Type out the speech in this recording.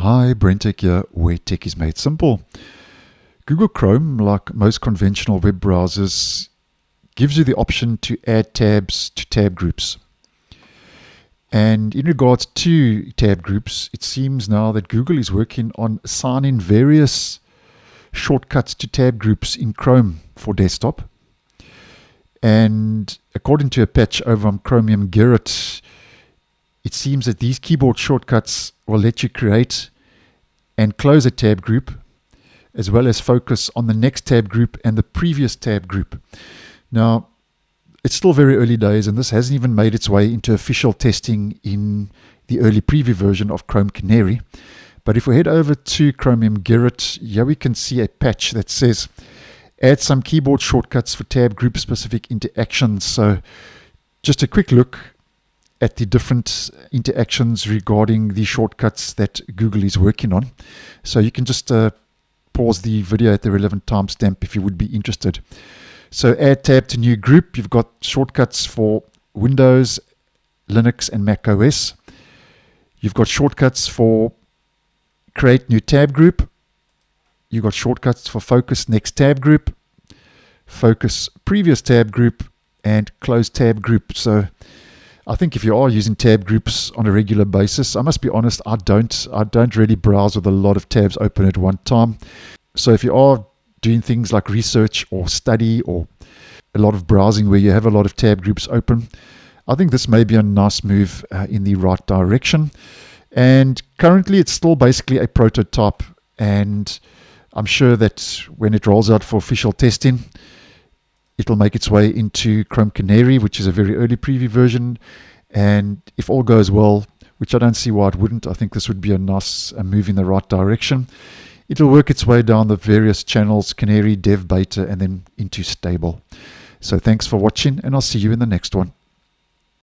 Hi, BrenTech here, where tech is made simple. Google Chrome, like most conventional web browsers, gives you the option to add tabs to tab groups. And in regards to tab groups, it seems now that Google is working on assigning various shortcuts to tab groups in Chrome for desktop. And according to a patch over on Chromium Gerrit, it seems that these keyboard shortcuts will let you create and close a tab group, as well as focus on the next tab group and the previous tab group. Now, it's still very early days, and this hasn't even made its way into official testing in the early preview version of Chrome Canary. But if we head over to Chromium Gerrit, here we can see a patch that says, add some keyboard shortcuts for tab group specific interactions. So just a quick look at the different interactions regarding the shortcuts that Google is working on. So you can just pause the video at the relevant timestamp if you would be interested. So add tab to new group. You've got shortcuts for Windows, Linux, and Mac OS. You've got shortcuts for create new tab group. You've got shortcuts for focus next tab group, focus previous tab group, and close tab group. So I think if you are using tab groups on a regular basis, I must be honest, I don't really browse with a lot of tabs open at one time. So if you are doing things like research or study or a lot of browsing where you have a lot of tab groups open, I think this may be a nice move in the right direction. And currently it's still basically a prototype, and I'm sure that when it rolls out for official testing, it'll make its way into Chrome Canary, which is a very early preview version. And if all goes well, which I don't see why it wouldn't, I think this would be a nice move in the right direction. It'll work its way down the various channels, Canary, Dev, Beta, and then into Stable. So thanks for watching, and I'll see you in the next one.